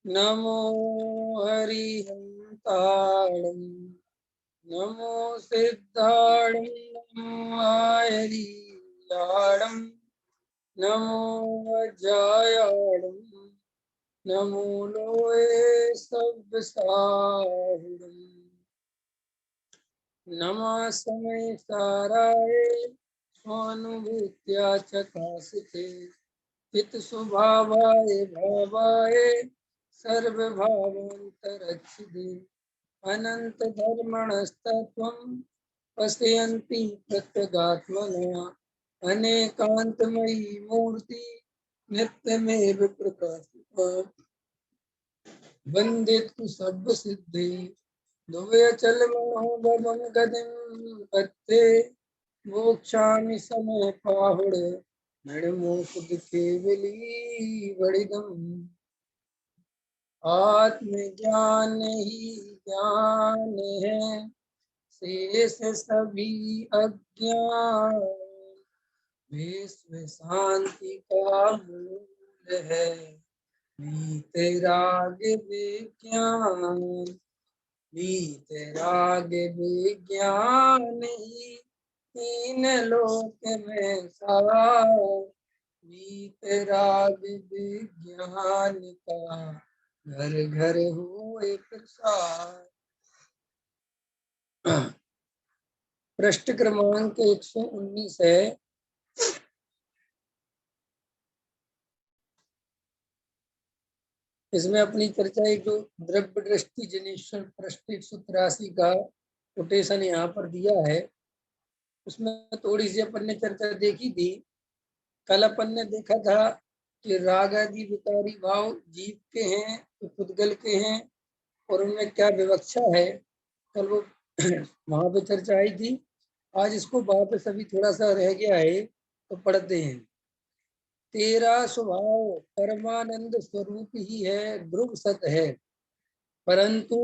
नमो हरिहंताणं नमो सिद्धाणं नमो हरियाणं नमो वज्रायाणं नमो लोये सव्यसाहुरम् नमः समय साराय स्वानुभूत्या चकासिते चित स्वभावाय भावाय सर्वभावान्तरच्छिदे अनंत धर्मणस्तत्वं पश्यन्ति प्रत्यगात्मना अनेकान्तमयी मूर्ति नित्यमेव प्रकाशिता वन्दितु सर्वसिद्धि द्वयचल मनोभवं गतिं पत्ते मोक्षामि समय पाहुड नड़मोकुद केवली वड़िदम् आत्मज्ञान ही ज्ञान है शेष सभी अज्ञान विश्व शांति का मूल है वीतराग विज्ञान वीतराग विज्ञान ही तीन लोक में सार वीतराग विज्ञान का घर घर हुए प्रसार। पृष्ठ क्रमांक 119 है। इसमें अपनी चर्चा एक जो द्रव्य दृष्टि जनेश्वर पृष्ठ 183 का कोटेशन यहाँ पर दिया है, उसमें थोड़ी सी अपन ने चर्चा देखी थी। कल अपन ने देखा था कि राग आदि विकारी भाव जीव के हैं तो पुद्गल के हैं और उनमें क्या विवक्षा है, कल वो वहां पे चर्चा आई थी। आज इसको वापस अभी थोड़ा सा रह गया है तो पढ़ते हैं। तेरा स्वभाव परमानंद स्वरूप ही है, ध्रुव सत है, परंतु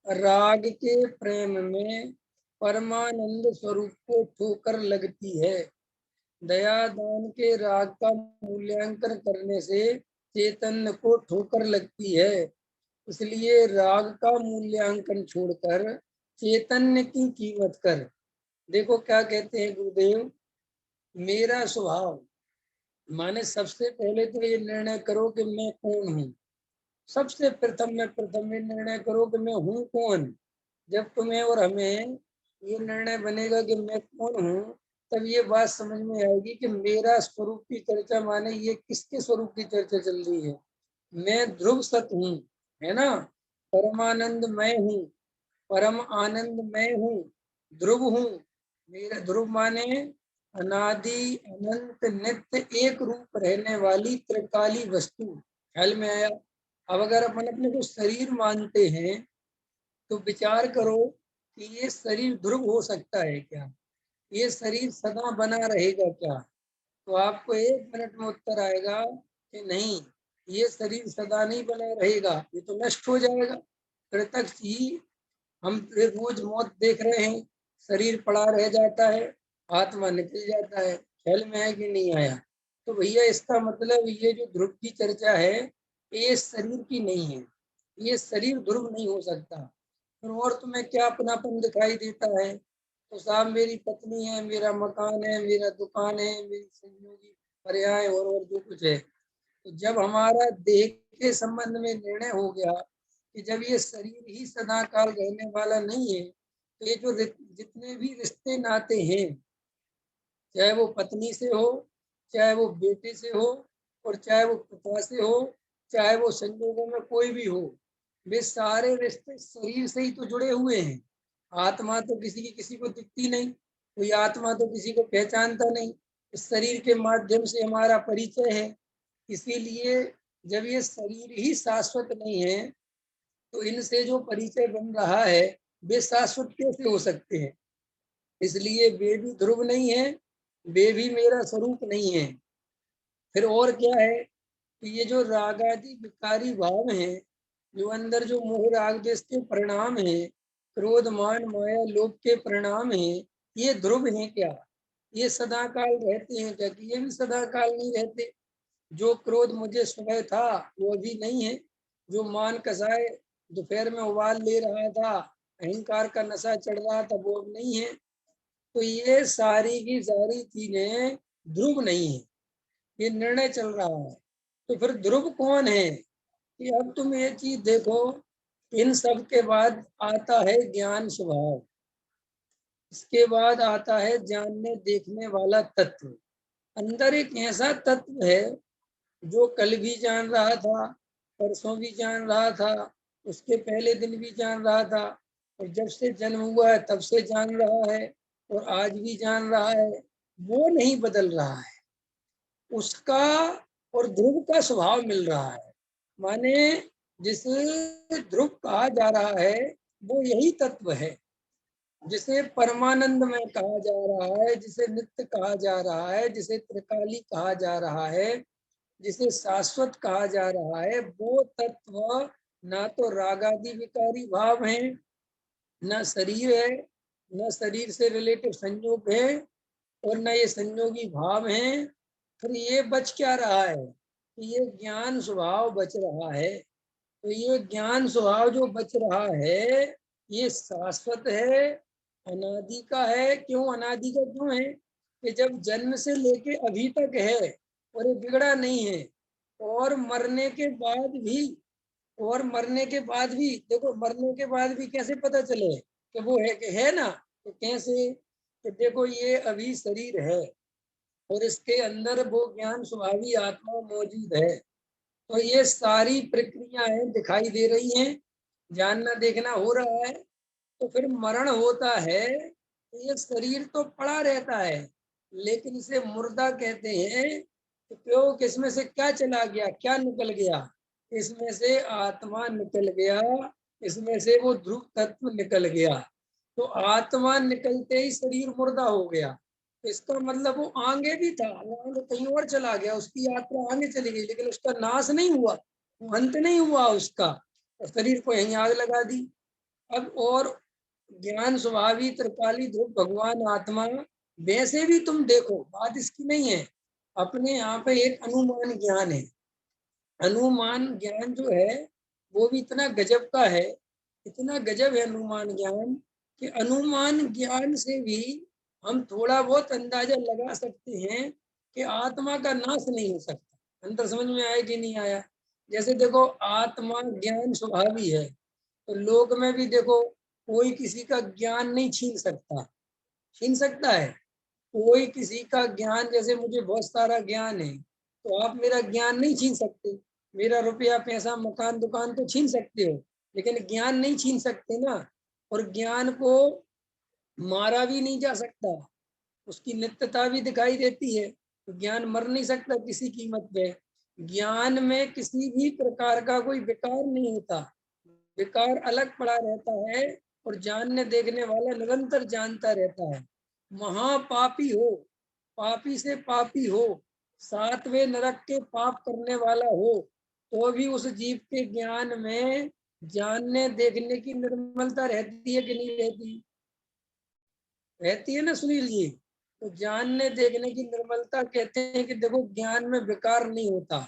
राग के प्रेम में परमानंद स्वरूप को ठोकर लगती है। दया दान के राग का मूल्यांकन करने से चैतन्य को ठोकर लगती है, इसलिए राग का मूल्यांकन छोड़कर चैतन्य की कीमत कर। देखो क्या कहते हैं गुरुदेव, मेरा स्वभाव माने सबसे पहले तो ये निर्णय करो कि मैं कौन हूँ। सबसे प्रथम में निर्णय करो कि मैं हूँ कौन। जब तुम्हें और हमें ये निर्णय बनेगा कि मैं कौन हूँ, तब ये बात समझ में आएगी कि मेरा स्वरूप की चर्चा माने ये किसके स्वरूप की चर्चा चल रही है। मैं ध्रुव सत हूँ, है ना, परमानंद मैं हूँ, परम आनंद मैं हूँ, ध्रुव हूँ। मेरा ध्रुव माने अनादि अनंत नित्य एक रूप रहने वाली त्रिकाली वस्तु। ख्याल में आया। अब अगर अपन अपने को शरीर मानते हैं तो विचार करो कि ये शरीर ध्रुव हो सकता है क्या, ये शरीर सदा बना रहेगा क्या। तो आपको 1 मिनट में उत्तर आएगा कि नहीं, ये शरीर सदा नहीं बना रहेगा, ये तो नष्ट हो जाएगा। प्रत्यक्ष ही हम रोज मौत देख रहे हैं, शरीर पड़ा रह जाता है, आत्मा निकल जाता है। ख्याल में है कि नहीं आया। तो भैया इसका मतलब ये जो ध्रुव की चर्चा है ये शरीर की नहीं है, ये शरीर ध्रुव नहीं हो सकता। और तुम्हें क्या अपनापन दिखाई देता है, तो साहब मेरी पत्नी है, मेरा मकान है, मेरा दुकान है, मेरी सहयोगी पर्याय और जो कुछ है। तो जब हमारा देह के संबंध में निर्णय हो गया कि जब ये शरीर ही सदा काल रहने वाला नहीं है, तो ये जो जितने भी रिश्ते नाते हैं, चाहे वो पत्नी से हो, चाहे वो बेटे से हो, और चाहे वो पिता से हो, चाहे वो संजोगों में कोई भी हो, वे सारे रिश्ते शरीर से ही तो जुड़े हुए हैं। आत्मा तो किसी की किसी को दिखती नहीं, कोई आत्मा तो किसी को पहचानता नहीं। इस शरीर के माध्यम से हमारा परिचय है। इसीलिए जब ये शरीर ही शाश्वत नहीं है तो इनसे जो परिचय बन रहा है वे शाश्वत कैसे हो सकते हैं। इसलिए वे भी ध्रुव नहीं है, वे भी मेरा स्वरूप नहीं है। फिर और क्या है कि ये जो राग आदि विकारी भाव है, जो अंदर जो मोह राग देश के परिणाम है, क्रोध मान माया लोभ के परिणाम है, ये ध्रुव है क्या, ये सदा काल रहते हैं क्या, कि ये भी सदा काल नहीं रहते। जो क्रोध मुझे सुबह था वो अभी नहीं है, जो मान कसाए दोपहर में उबाल ले रहा था, अहंकार का नशा चढ़ रहा था, वो अब नहीं है। तो ये सारी की सारी चीजें ध्रुव नहीं है, ये निर्णय चल रहा है। तो फिर ध्रुव कौन है? कि अब तुम ये चीज देखो, इन सब के बाद आता है ज्ञान स्वभाव, इसके बाद आता है जानने देखने वाला तत्व। अंदर एक ऐसा तत्व है जो कल भी जान रहा था, परसों भी जान रहा था, उसके पहले दिन भी जान रहा था, और जब से जन्म हुआ है तब से जान रहा है, और आज भी जान रहा है। वो नहीं बदल रहा है, उसका और ध्रुव का स्वभाव मिल रहा है। माने जिस ध्रुव कहा जा रहा है वो यही तत्व है, जिसे परमानंद में कहा जा रहा है, जिसे नित्य कहा जा रहा है, जिसे त्रिकाली कहा जा रहा है, जिसे शाश्वत कहा जा रहा है। वो तत्व ना तो रागादि विकारी भाव है, न शरीर है, न शरीर से रिलेटिव संयोग है, और न ये संयोगी भाव है। फिर ये बच क्या रहा है? ये ज्ञान स्वभाव बच रहा है। तो ये ज्ञान स्वभाव जो बच रहा है ये शाश्वत है, अनादि का है। क्यों अनादि का क्यों है? कि जब जन्म से लेके अभी तक है और ये बिगड़ा नहीं है। और मरने के बाद भी, और मरने के बाद भी देखो, मरने के बाद भी कैसे पता चले कि वो है? कि है ना। तो कैसे? कि देखो ये अभी शरीर है और इसके अंदर वो ज्ञान स्वभावी आत्मा मौजूद है। तो ये सारी प्रक्रियाएं दिखाई दे रही हैं, जानना देखना हो रहा है। तो फिर मरण होता है तो ये शरीर तो पड़ा रहता है, लेकिन इसे मुर्दा कहते हैं। तो क्यों? किसमें से क्या चला गया, क्या निकल गया? इसमें से आत्मा निकल गया, इसमें से वो ध्रुव तत्व निकल गया। तो आत्मा निकलते ही शरीर मुर्दा हो गया। इसका मतलब वो आगे भी था, वो आगे कहीं और चला गया, उसकी यात्रा आगे चली गई, लेकिन उसका नाश नहीं हुआ, वो अंत नहीं हुआ उसका। और शरीर को यहीं आग लगा दी। अब और ज्ञान स्वभावी त्रिकाली ध्रुव भगवान आत्मा, वैसे भी तुम देखो, बात इसकी नहीं है। अपने यहाँ पे एक अनुमान ज्ञान है। अनुमान ज्ञान जो है वो भी इतना गजब का है, इतना गजब है अनुमान ज्ञान, कि अनुमान ज्ञान से भी हम थोड़ा बहुत अंदाजा लगा सकते हैं कि आत्मा का नाश नहीं हो सकता। अंतर समझ में आया कि नहीं आया? जैसे देखो, आत्मा ज्ञान स्वभावी है, तो लोक में भी देखो, कोई किसी का ज्ञान नहीं छीन सकता। छीन सकता है कोई किसी का ज्ञान? जैसे मुझे बहुत सारा ज्ञान है, तो आप मेरा ज्ञान नहीं छीन सकते। मेरा रुपया पैसा मकान दुकान तो छीन सकते हो, लेकिन ज्ञान नहीं छीन सकते ना। और ज्ञान को मारा भी नहीं जा सकता, उसकी नित्यता भी दिखाई देती है। तो ज्ञान मर नहीं सकता किसी कीमत पे। ज्ञान में किसी भी प्रकार का कोई विकार नहीं होता, विकार अलग पड़ा रहता है, और जानने देखने वाला निरंतर जानता रहता है। महापापी हो, पापी से पापी हो, सातवें नरक के पाप करने वाला हो, तो भी उस जीव के ज्ञान में जानने देखने की निर्मलता रहती है कि नहीं रहती? रहती है ना सुनील जी। तो जानने देखने की निर्मलता कहते हैं कि देखो ज्ञान में विकार नहीं होता।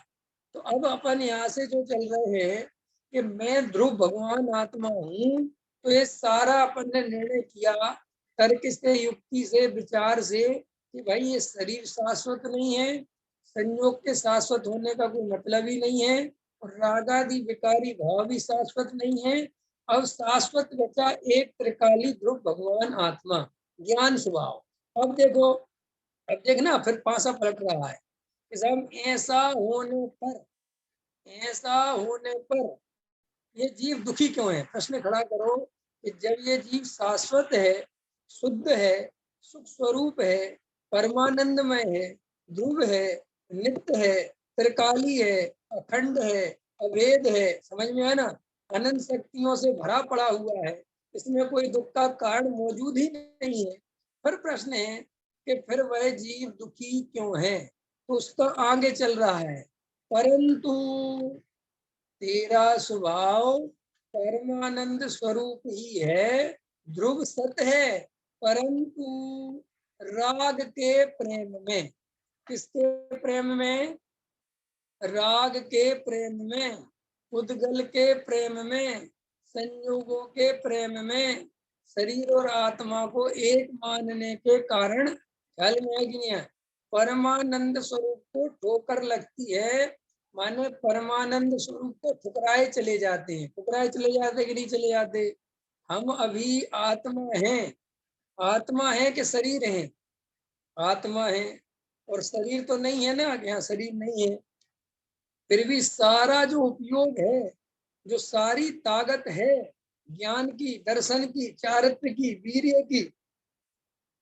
तो अब अपन यहाँ से जो चल रहे हैं कि मैं ध्रुव भगवान आत्मा हूँ, तो ये सारा अपन ने निर्णय किया तर्क से, युक्ति से, विचार से, कि भाई ये शरीर शाश्वत नहीं है, संयोग के शाश्वत होने का कोई मतलब ही नहीं है, और रागादि विकारी भाव भी शाश्वत नहीं है। अब शाश्वत बचा एक त्रिकाली ध्रुव भगवान आत्मा, ज्ञान स्वभाव। अब देखो, अब देखना फिर पासा पलट रहा है कि साहब ऐसा होने पर ये जीव दुखी क्यों है? प्रश्न खड़ा करो कि जब ये जीव शाश्वत है, शुद्ध है, सुख स्वरूप है, परमानंदमय है, ध्रुव है, नित्य है, त्रिकाली है, अखंड है, अभेद है, समझ में है ना, अनंत शक्तियों से भरा पड़ा हुआ है, इसमें कोई दुख का कारण मौजूद ही नहीं है। फिर प्रश्न है कि फिर वह जीव दुखी क्यों है? तो उसका आगे चल रहा है, परंतु तेरा स्वभाव परमानंद स्वरूप ही है, ध्रुव सत्य है, परंतु राग के प्रेम में। किसके प्रेम में? राग के प्रेम में। उद्गल के प्रेम में, संयोगों के प्रेम में शरीर और आत्मा को एक मानने के कारण, ख्याल में है कि नहीं है, परमानंद स्वरूप को ठोकर लगती है। माने परमानंद स्वरूप को ठुकराए चले जाते हैं। ठुकराए चले जाते कि नहीं चले जाते? हम अभी आत्मा हैं। आत्मा है कि शरीर है? आत्मा है। और शरीर तो नहीं है ना, यहाँ शरीर नहीं है। फिर भी सारा जो उपयोग है, जो सारी ताकत है ज्ञान की, दर्शन की, चारित्र की, वीर्य की,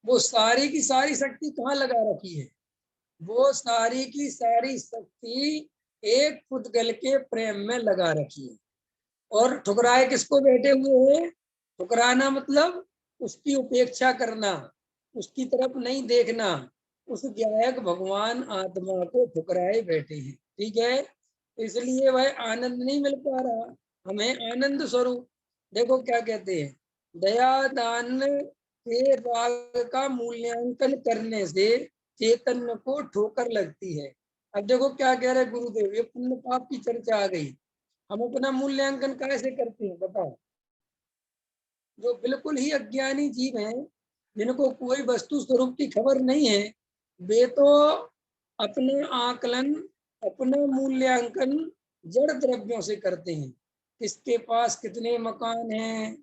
वो सारी की सारी शक्ति कहाँ लगा रखी है? वो सारी की सारी शक्ति एक पुद्गल के प्रेम में लगा रखी है। और ठुकराए किसको बैठे हुए हैं? ठुकराना मतलब उसकी उपेक्षा करना, उसकी तरफ नहीं देखना। उस ज्ञायक भगवान आत्मा को ठुकराए बैठे हैं। ठीक है, इसलिए वह आनंद नहीं मिल पा रहा हमें, आनंद स्वरूप। देखो क्या कहते हैं, दया दान के राग का मूल्यांकन करने से चैतन्य को ठोकर लगती है। अब देखो क्या कह रहे गुरुदेव, ये पुण्य पाप की चर्चा आ गई। हम अपना मूल्यांकन कैसे करते हैं बताओ? जो बिल्कुल ही अज्ञानी जीव हैं, जिनको कोई वस्तु स्वरूप की खबर नहीं है, वे तो अपने आकलन, अपना मूल्यांकन जड़ द्रव्यों से करते हैं। किसके पास कितने मकान हैं,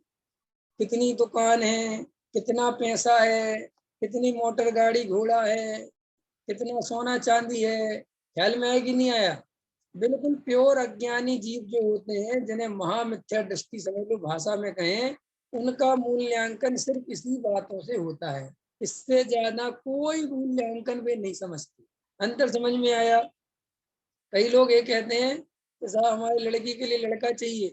कितनी दुकान है, कितना पैसा है, कितनी मोटर गाड़ी घोड़ा है, कितना सोना चांदी है, ख्याल में है कि नहीं आया? बिल्कुल प्योर अज्ञानी जीव जो होते हैं, जिन्हें महामिथ्या दृष्टि समझ लो भाषा में कहें, उनका मूल्यांकन सिर्फ इसी बातों से होता है। इससे ज्यादा कोई मूल्यांकन वे नहीं समझते। अंतर समझ में आया? कई लोग ये कहते हैं कि साहब हमारी लड़की के लिए लड़का चाहिए,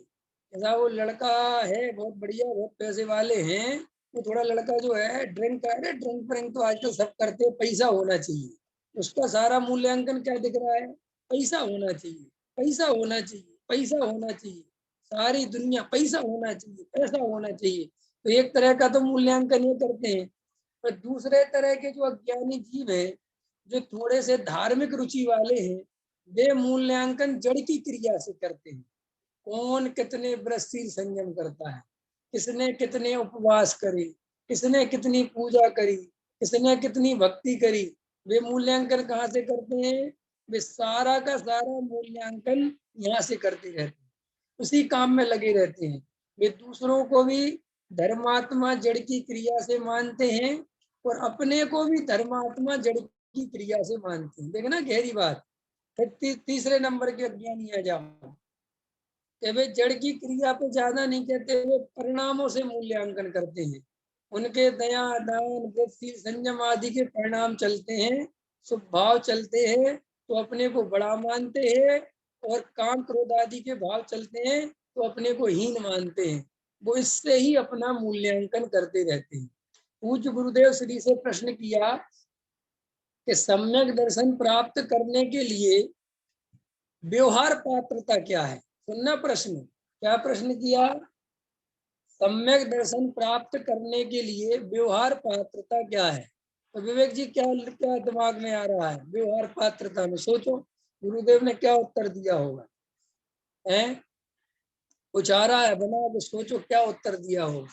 साहब वो लड़का है बहुत बढ़िया, बहुत पैसे वाले हैं, वो थोड़ा लड़का जो है ड्रिंक कर, ड्रिंक व्रिंक तो आजकल सब करते हैं, पैसा होना चाहिए। उसका सारा मूल्यांकन क्या दिख रहा है? पैसा होना चाहिए, पैसा होना चाहिए, पैसा होना चाहिए। सारी दुनिया पैसा होना चाहिए, पैसा होना चाहिए। तो एक तरह का तो मूल्यांकन ये करते हैं। पर दूसरे तरह के जो अज्ञानी जीव है, जो थोड़े से धार्मिक रुचि वाले हैं, वे मूल्यांकन जड़ की क्रिया से करते हैं। कौन कितने व्रतशील संयम करता है, किसने कितने उपवास करे, किसने कितनी पूजा करी, किसने कितनी भक्ति करी, वे मूल्यांकन कहाँ से करते हैं? वे सारा का सारा मूल्यांकन यहाँ से करते रहते हैं, उसी काम में लगे रहते हैं। वे दूसरों को भी धर्मात्मा जड़ की क्रिया से मानते हैं और अपने को भी धर्मात्मा जड़ की क्रिया से मानते हैं। देखना गहरी बात। फिर तीसरे नंबर के अज्ञानी आ जाओ कि वे जड़ की क्रिया पे ज्यादा नहीं कहते, वे परिणामों से मूल्यांकन करते हैं। उनके दया दान वृत्ति संयम आदि के परिणाम चलते हैं, स्वभाव चलते हैं तो अपने को बड़ा मानते हैं, और काम क्रोध आदि के भाव चलते हैं तो अपने को हीन मानते हैं। वो इससे ही अपना मूल्यांकन करते रहते हैं। पूज्य गुरुदेव श्री से प्रश्न किया कि सम्यक दर्शन प्राप्त करने के लिए व्यवहार पात्रता क्या है? सुनना प्रश्न, क्या प्रश्न किया? सम्यक दर्शन प्राप्त करने के लिए व्यवहार पात्रता क्या है? तो विवेक जी क्या क्या दिमाग में आ रहा है व्यवहार पात्रता में? सोचो गुरुदेव ने क्या उत्तर दिया होगा। हैं, कुछ आ रहा है बना तो सोचो क्या उत्तर दिया होगा।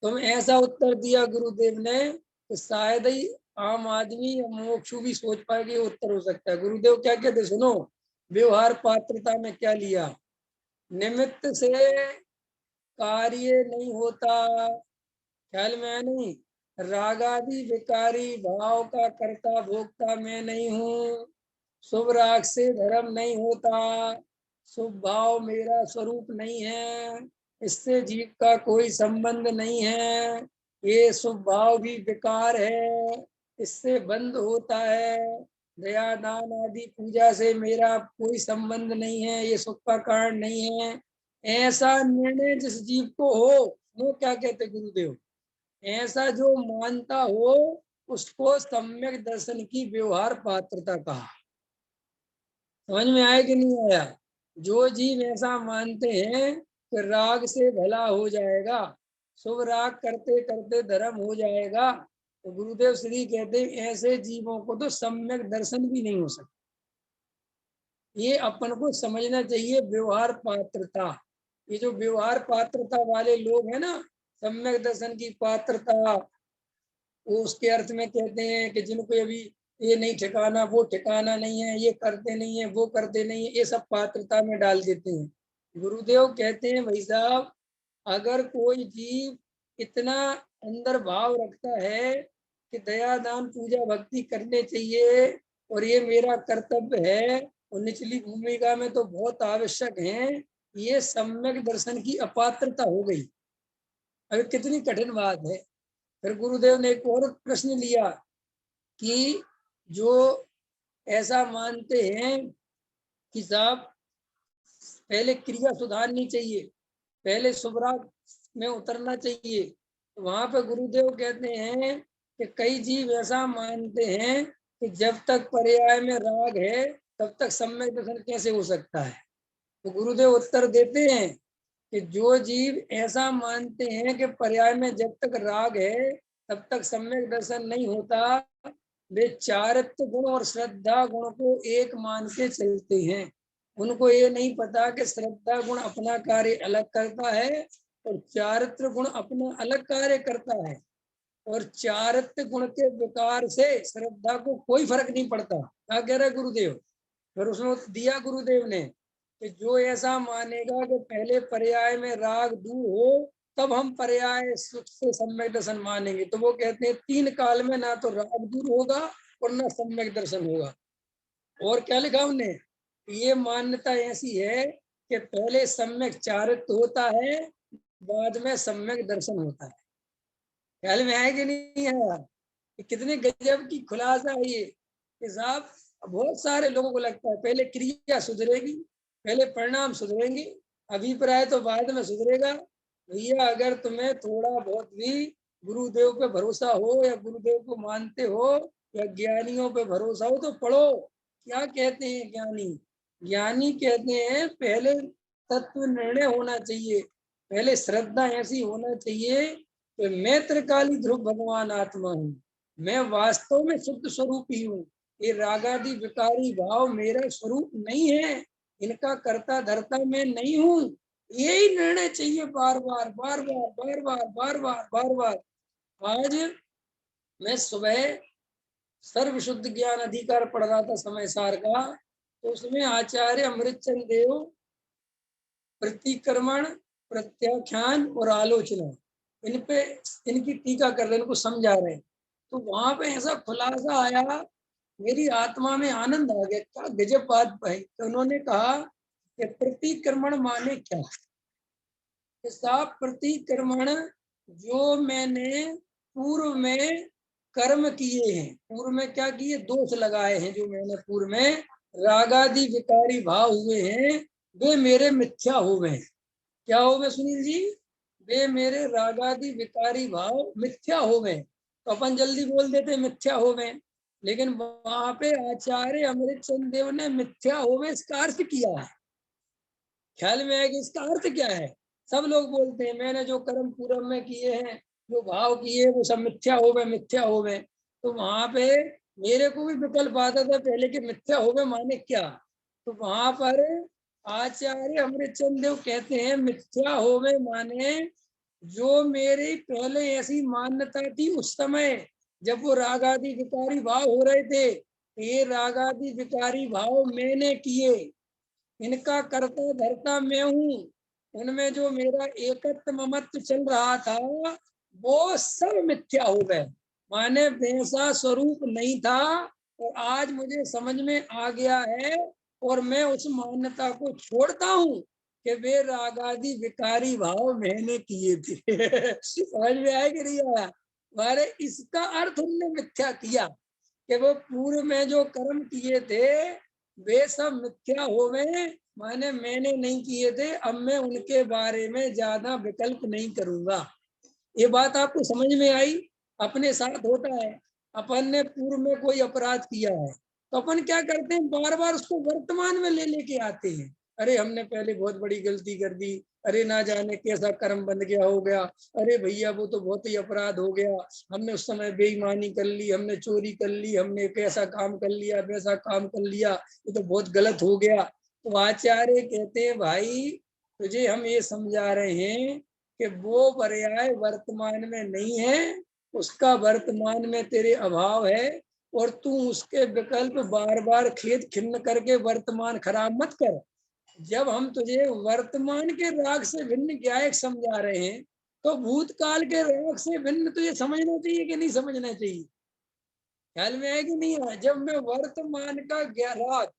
तुम ऐसा उत्तर दिया गुरुदेव ने तो शायद ही आम आदमी या मोक्षु भी सोच पाए कि उत्तर हो सकता है। गुरुदेव क्या कहते सुनो, व्यवहार पात्रता में क्या लिया? निमित्त से कार्य नहीं होता, ख्याल में है नहीं? रागादि विकारी भाव का कर्ता भोक्ता मैं नहीं हूँ। शुभ राग से धर्म नहीं होता, शुभ भाव मेरा स्वरूप नहीं है, इससे जीव का कोई संबंध नहीं है। ये शुभ भाव भी विकार है, इससे बंद होता है। दया दान आदि पूजा से मेरा कोई संबंध नहीं है, ये सुख का कारण नहीं है। ऐसा निर्णय जिस जीव को हो, वो क्या कहते गुरुदेव, ऐसा जो मानता हो उसको सम्यक दर्शन की व्यवहार पात्रता कहा। समझ में आया कि नहीं आया? जो जीव ऐसा मानते हैं कि राग से भला हो जाएगा, शुभ राग करते करते धर्म हो जाएगा, तो गुरुदेव श्री कहते हैं ऐसे जीवों को तो सम्यक दर्शन भी नहीं हो सकता। ये अपन को समझना चाहिए व्यवहार पात्रता। ये जो व्यवहार पात्रता वाले लोग हैं ना, सम्यक दर्शन की पात्रता, वो उसके अर्थ में कहते हैं कि जिनको अभी ये नहीं ठिकाना, वो ठिकाना नहीं है, ये करते नहीं है, वो करते नहीं है, ये सब पात्रता में डाल देते हैं। गुरुदेव कहते हैं भाई साहब, अगर कोई जीव इतना अंदर भाव रखता है कि दया दान पूजा भक्ति करने चाहिए और ये मेरा कर्तव्य है और निचली भूमिका में तो बहुत आवश्यक है, ये सम्यक दर्शन की अपात्रता हो गई। अभी कितनी कठिन बात है। फिर गुरुदेव ने एक और प्रश्न लिया कि जो ऐसा मानते हैं कि साहब पहले क्रिया सुधारनी चाहिए, पहले शुभराग में उतरना चाहिए, तो वहां पे गुरुदेव कहते हैं कि कई जीव ऐसा मानते हैं कि जब तक पर्याय में राग है तब तक सम्यक दर्शन कैसे हो सकता है। तो गुरुदेव उत्तर देते हैं कि जो जीव ऐसा मानते हैं कि पर्याय में जब तक राग है तब तक सम्यक दर्शन नहीं होता, वे चारित्र गुण और श्रद्धा गुण को एक मान के चलते हैं। उनको ये नहीं पता कि श्रद्धा गुण अपना कार्य अलग करता है और चारित्र गुण अपना अलग कार्य करता है, और चारित्र गुण के विकार से श्रद्धा को कोई फर्क नहीं पड़ता। क्या कह रहे गुरुदेव? फिर उसमें दिया गुरुदेव ने कि जो ऐसा मानेगा कि पहले पर्याय में राग दूर हो तब हम पर्याय सुख से सम्यक दर्शन मानेंगे, तो वो कहते हैं 3 काल में ना तो राग दूर होगा और ना सम्यक दर्शन होगा। और क्या लिखा उन्होंने? ये मान्यता ऐसी है कि पहले सम्यक चारित्र होता है, बाद में सम्यक दर्शन होता है। ख्याल में है कि नहीं है? कितने गजब की खुलासा है ये कि साहब बहुत सारे लोगों को लगता है पहले क्रिया सुधरेगी, पहले परिणाम सुधरेंगे, अभिप्राय तो बाद में सुधरेगा। भैया अगर तुम्हें थोड़ा बहुत भी गुरुदेव पे भरोसा हो या गुरुदेव को मानते हो या ज्ञानियों पे भरोसा हो तो पढ़ो। क्या कहते हैं ज्ञानी? ज्ञानी कहते हैं पहले तत्व निर्णय होना चाहिए, पहले श्रद्धा ऐसी होना चाहिए कि मैं त्रिकाली ध्रुव भगवान आत्मा हूँ, मैं वास्तव में शुद्ध स्वरूप ही हूँ, ये रागादि विकारी भाव मेरा स्वरूप नहीं है, इनका कर्ता धर्ता मैं नहीं हूँ। यही निर्णय चाहिए बार बार बार बार बार बार बार बार बार बार। आज मैं सुबह सर्व शुद्ध ज्ञान अधिकार पढ़ रहा था समय सार का, तो उसमें आचार्य अमृतचंद देव प्रतिक्रमण, प्रत्याख्यान और आलोचना, इन पे इनकी टीका कर रहे हैं, इनको समझा रहे हैं। तो वहां पे ऐसा खुलासा आया, मेरी आत्मा में आनंद आ गया, क्या गजब बात भाई। तो उन्होंने कहा कि प्रतिक्रमण माने क्या? साफ प्रतिक्रमण, जो मैंने पूर्व में कर्म किए हैं, पूर्व में क्या किए, दोष लगाए हैं, जो मैंने पूर्व में रागादि विकारी भाव हुए हैं, वे मेरे मिथ्या हो गए। क्या हो गए सुनील जी? वे मेरे रागादि विकारी भाव मिथ्या हो गए। तो अपन जल्दी बोल देते मिथ्या हो गए, लेकिन वहां पे आचार्य अमृतचंद देव ने मिथ्या हो गए इसका अर्थ किया है। ख्याल में है कि इसका अर्थ क्या है? सब लोग बोलते हैं मैंने जो कर्म पूर्व में किए हैं, जो भाव किए वो सब मिथ्या हो गए, मिथ्या हो गए। तो वहां पे मेरे को भी विकल्प आता था पहले कि मिथ्या हो गए माने क्या। तो वहां पर आचार्य अमृतचंद देव कहते हैं मिथ्या हो गए माने जो मेरी पहले ऐसी मान्यता थी उस समय जब वो रागादि विकारी भाव हो रहे थे, ये रागादि विकारी भाव मैंने किए, इनका कर्ता धर्ता मैं हूँ, उनमें जो मेरा एकत्व ममत्व चल रहा था वो सब मिथ्या हो गए, माने वैसा स्वरूप नहीं था। और आज मुझे समझ में आ गया है और मैं उस मान्यता को छोड़ता हूँ कि वे रागादि विकारी भाव मैंने किए थे। समझ में आया कि नहीं आया? मारे इसका अर्थ हमने मिथ्या किया कि वो पूर्व में जो कर्म किए थे वे सब मिथ्या हो गए, माने मैंने नहीं किए थे, अब मैं उनके बारे में ज्यादा विकल्प नहीं करूंगा। ये बात आपको समझ में आई? अपने साथ होता है, अपन ने पूर्व में कोई अपराध किया है तो अपन क्या करते हैं, बार बार उसको वर्तमान में ले लेके आते हैं अरे हमने पहले बहुत बड़ी गलती कर दी, अरे ना जाने कैसा कर्म बन गया हो गया, अरे भैया वो तो बहुत ही अपराध हो गया, हमने उस समय बेईमानी कर ली, हमने चोरी कर ली, हमने कैसा काम कर लिया, वैसा काम कर लिया, ये तो बहुत गलत हो गया। तो आचार्य कहते हैं भाई तुझे हम ये समझा रहे हैं कि वो पर्याय वर्तमान में नहीं है, उसका वर्तमान में तेरे अभाव है, और तू उसके विकल्प बार बार खेद खिन्न करके वर्तमान खराब मत कर। जब हम तुझे वर्तमान के राग से भिन्न ज्ञायक समझा रहे हैं, तो भूतकाल के राग से भिन्न तुझे समझना चाहिए कि नहीं समझना चाहिए? ख्याल में है कि नहीं है? जब मैं वर्तमान का राग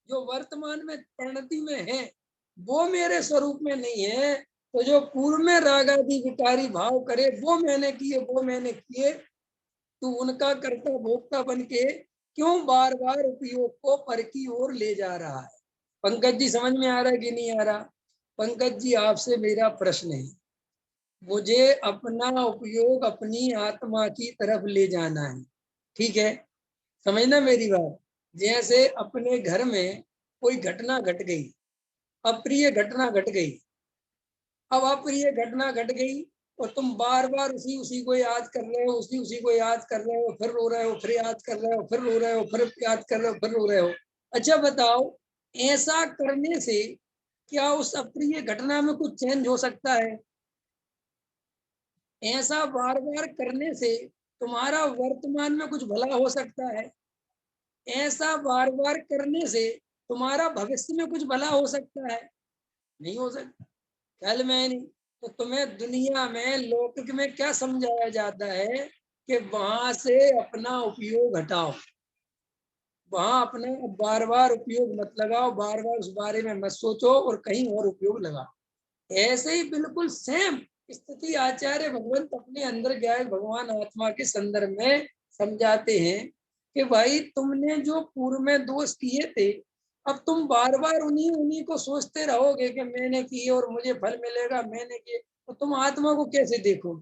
जो वर्तमान में परिणति में है वो मेरे स्वरूप में नहीं है, तो जो पूर्व में राग आदि विकारी भाव करे वो मैंने किए, तू उनका कर्ता भोक्ता बन के क्यों बार बार उपयोग को पर की ओर ले जा रहा है? पंकज जी समझ में आ रहा है कि नहीं आ रहा? पंकज जी आपसे मेरा प्रश्न है, मुझे अपना उपयोग अपनी आत्मा की तरफ ले जाना है, ठीक है? समझना मेरी बात। जैसे अपने घर में कोई घटना घट गई, अप्रिय घटना घट गई, अब अप्रिय घटना घट गई और तुम बार बार उसी उसी को याद कर रहे हो, उसी उसी को याद कर रहे हो, फिर रो रहे हो, फिर याद कर रहे हो, फिर रो रहे हो, फिर याद कर रहे हो, फिर रो रहे हो। अच्छा बताओ, ऐसा करने से क्या उस अप्रिय घटना में कुछ चेंज हो सकता है? ऐसा बार बार करने से तुम्हारा वर्तमान में कुछ भला हो सकता है? ऐसा बार बार करने से तुम्हारा भविष्य में कुछ भला हो सकता है? नहीं हो सकता। ख्याल में नहीं। तो तुम्हें दुनिया में लौकिक में क्या समझाया जाता है कि वहां से अपना उपयोग हटाओ, वहां अपना बार बार उपयोग मत लगाओ, बार बार उस बारे में मत सोचो और कहीं और उपयोग लगाओ। ऐसे ही बिल्कुल सेम स्थिति आचार्य भगवंत अपने अंदर ज्ञान भगवान आत्मा के संदर्भ में समझाते हैं कि भाई तुमने जो पूर्व में दोष किए थे, अब तुम बार बार उन्हीं उन्हीं को सोचते रहोगे कि मैंने किए और मुझे फल मिलेगा, मैंने किए, तो तुम आत्मा को कैसे देखो?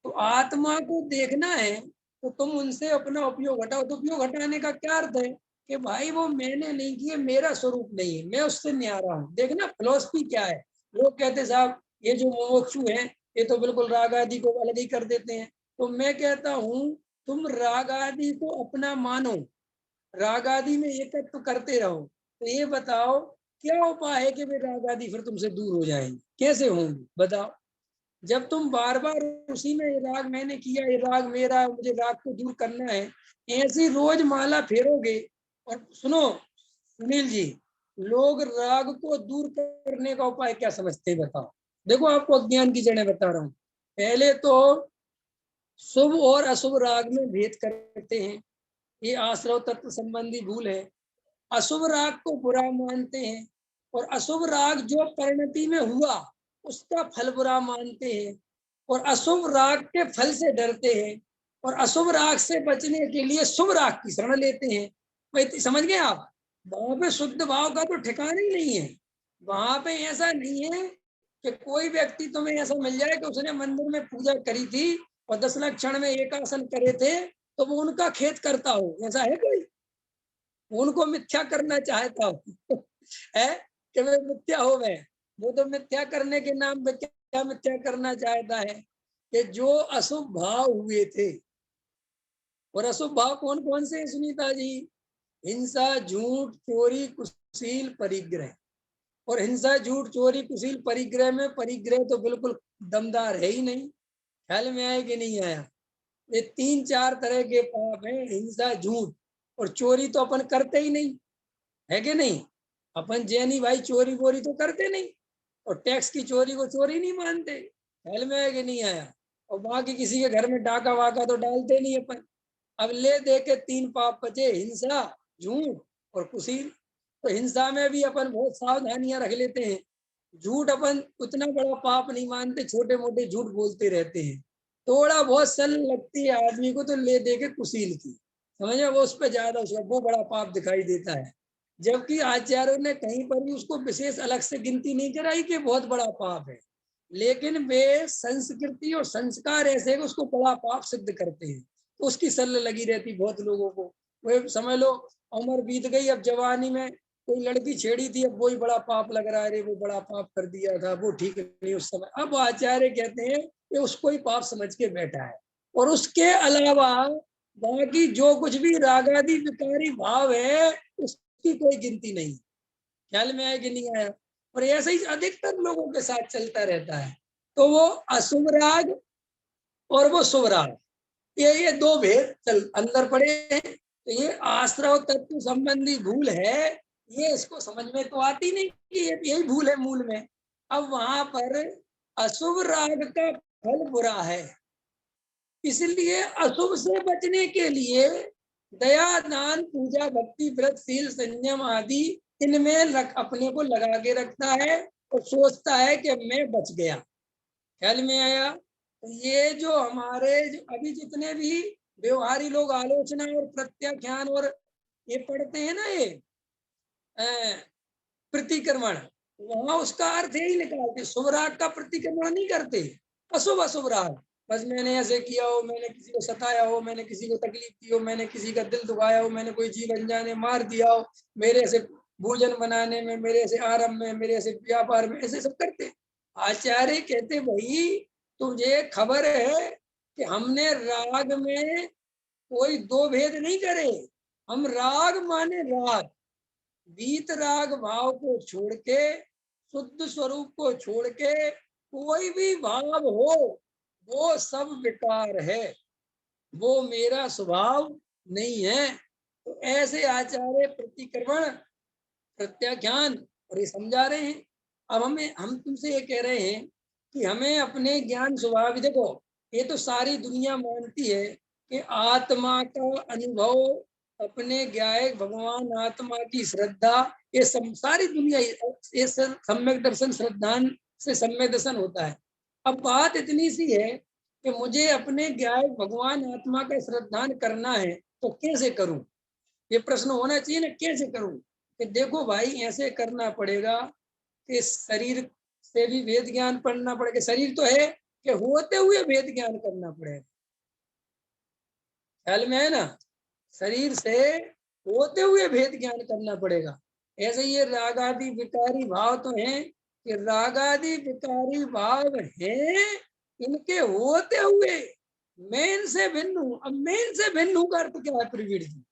तो आत्मा को देखना है तो तुम उनसे अपना उपयोग हटाओ। तो उपयोग हटाने का क्या अर्थ है कि भाई वो मैंने नहीं किए, मेरा स्वरूप नहीं है, मैं उससे न्यारा हूँ। देखना फिलोसफी क्या है। लोग कहते साहब ये जो मोक्षु है ये तो बिल्कुल राग आदि को अलग ही कर देते हैं। तो मैं कहता हूँ तुम राग आदि को अपना मानो, राग आदि में एकत्व करते रहो। तो ये बताओ क्या उपाय है कि वे राग आदि फिर तुमसे दूर हो जाएंगे? कैसे होंगे बताओ? जब तुम बार बार उसी में ये राग मैंने किया, ये राग मेरा, मुझे राग को दूर करना है, ऐसी रोज माला फेरोगे। और सुनो सुनील जी, लोग राग को दूर करने का उपाय क्या समझते हैं बताओ? देखो आपको अज्ञान की जड़ें बता रहा हूँ। पहले तो शुभ और अशुभ राग में भेद करते हैं, ये आश्रव तत्व संबंधी भूल है। अशुभ राग को बुरा मानते हैं और अशुभ राग जो परिणति में हुआ उसका फल बुरा मानते हैं और अशुभ राग के फल से डरते हैं और अशुभ राग से बचने के लिए शुभ राग की शरण लेते हैं। भाई समझ गए आप? वहां पे शुद्ध भाव का तो ठिकाना ही नहीं है। वहां पे ऐसा नहीं है कि कोई व्यक्ति तुम्हें ऐसा मिल जाए कि उसने मंदिर में पूजा करी थी और 10 लक्षण में एक आसन करे थे तो वो उनका खेत करता हो, ऐसा है कोई? उनको मिथ्या करना चाहता हूँ है कि वे मिथ्या हो गए। वो तो मिथ्या करने के नाम पे क्या मिथ्या करना चाहता है कि जो अशुभ भाव हुए थे, और अशुभ भाव कौन कौन से सुनीता जी? हिंसा, झूठ, चोरी, कुशील, परिग्रह। और हिंसा, झूठ, चोरी, कुशील, परिग्रह में परिग्रह तो बिल्कुल दमदार है ही नहीं। ख्याल में आया कि नहीं आया? ये 3-4 तरह के पाप हैं, हिंसा, झूठ और चोरी तो अपन करते ही नहीं, है कि नहीं? अपन जैनी भाई चोरी वोरी तो करते नहीं और टैक्स की चोरी को चोरी नहीं मानते। ख्याल में है कि नहीं आया? और बाकी किसी के घर में डाका वाका तो डालते नहीं अपन। अब ले दे के 3 पाप बचे, हिंसा, झूठ और कुशील। तो हिंसा में भी अपन बहुत सावधानियां रख लेते हैं। झूठ अपन उतना बड़ा पाप नहीं मानते, छोटे मोटे झूठ बोलते रहते हैं। थोड़ा बहुत सल लगती है आदमी को तो ले दे के कुशील की, समझे, वो उस पर ज्यादा उसका वो बड़ा पाप दिखाई देता है। जबकि आचार्यों ने कहीं पर भी उसको विशेष अलग से गिनती नहीं कराई कि बहुत बड़ा पाप है, लेकिन वे संस्कृति और संस्कार ऐसे है उसको बड़ा पाप सिद्ध करते हैं। तो उसकी सल लगी रहती बहुत लोगों को। वे समझ लो उम्र बीत गई, अब जवानी में कोई लड़की छेड़ी थी, अब वही बड़ा पाप लग रहा है, अरे वो बड़ा पाप कर दिया था, वो ठीक नहीं उस समय। अब आचार्य कहते हैं कि उसको ही पाप समझ के बैठा है, और उसके अलावा बाकी जो कुछ भी रागादि विकारी भाव है उसकी कोई गिनती नहीं। ख्याल में आया कि नहीं आया? और ऐसा ही अधिकतर लोगों के साथ चलता रहता है। तो वो अशुभ राग और वो शुभ राग, ये दो भेद चल अंदर पड़े हैं। तो ये आश्रव तत्व संबंधी भूल है, ये इसको समझ में तो आती नहीं कि ये यही भूल है मूल में। अब वहां पर अशुभ राग का फल बुरा है, इसलिए अशुभ से बचने के लिए दया दान पूजा भक्ति व्रत शील संयम आदि इनमें अपने को लगा के रखता है और सोचता है कि मैं बच गया। ख्याल में आया? ये जो हमारे जो अभी जितने भी व्यवहारी लोग आलोचना और प्रत्याख्यान और ये पढ़ते हैं ना, ये प्रतिक्रमण, वहां उसका अर्थ यही निकालते, शुभ राग का प्रतिक्रमण नहीं करते, अशुभ अशुभ राग। बस मैंने ऐसे किया हो, मैंने किसी को सताया हो, मैंने किसी को तकलीफ दी हो, मैंने किसी का दिल दुखाया हो, मैंने कोई जीव अनजाने मार दिया हो, मेरे से भोजन बनाने में, मेरे से आराम में, मेरे से व्यापार में, ऐसे सब करते। आचार्य कहते भाई तुझे खबर है कि हमने राग में कोई दो भेद नहीं करे। हम राग माने राग, वीत राग भाव को छोड़ के, शुद्ध स्वरूप को छोड़ के कोई भी भाव हो वो सब विकार है, वो मेरा स्वभाव नहीं है। तो ऐसे आचार्य प्रतिक्रमण प्रत्याख्यान और ये समझा रहे हैं। अब हम तुमसे ये कह रहे हैं कि हमें अपने ज्ञान स्वभाव, देखो ये तो सारी दुनिया मानती है कि आत्मा का अनुभव, अपने ज्ञायक भगवान आत्मा की श्रद्धा, ये सारी दुनिया ये सम्यक दर्शन श्रद्धान से सम्यक दर्शन होता है। अब बात इतनी सी है कि मुझे अपने ज्ञायक भगवान आत्मा का श्रद्धान करना है, तो कैसे करूं? ये प्रश्न होना चाहिए ना, कैसे करूं? कि देखो भाई ऐसे करना पड़ेगा कि शरीर से भी वेद ज्ञान पढ़ना पड़ेगा, शरीर तो है कि होते हुए वेद ज्ञान करना पड़ेगा। ख्याल में है ना? शरीर से होते हुए भेद ज्ञान करना पड़ेगा। ऐसे ये रागादि विकारी भाव तो हैं कि रागादि विकारी भाव हैं, इनके होते हुए मैं इनसे भिन्न हूं। अब मैं इनसे भिन्न हूं का अर्थ क्या है प्रवीण जी?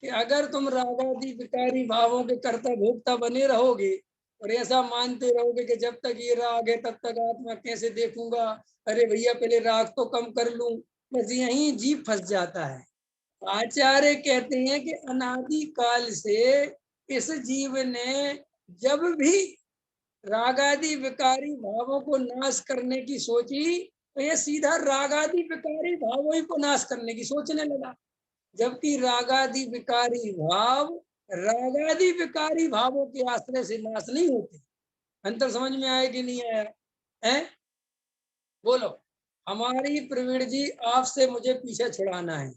कि अगर तुम रागादि विकारी भावों के कर्ता भोक्ता बने रहोगे और ऐसा मानते रहोगे कि जब तक ये राग है तब तक आत्मा कैसे देखूंगा, अरे भैया पहले राग तो कम कर लूं, बस यहीं जीव फंस जाता है। आचार्य कहते हैं कि अनादि काल से इस जीव ने जब भी रागादि विकारी भावों को नाश करने की सोची, तो ये सीधा रागादि विकारी भावों ही को नाश करने की सोचने लगा। जबकि रागादि विकारी भाव रागादि विकारी भावों के आश्रय से नाश नहीं होते। अंतर समझ में आया कि नहीं आया है? बोलो। हमारी प्रवीण जी आपसे मुझे पीछे छुड़ाना है,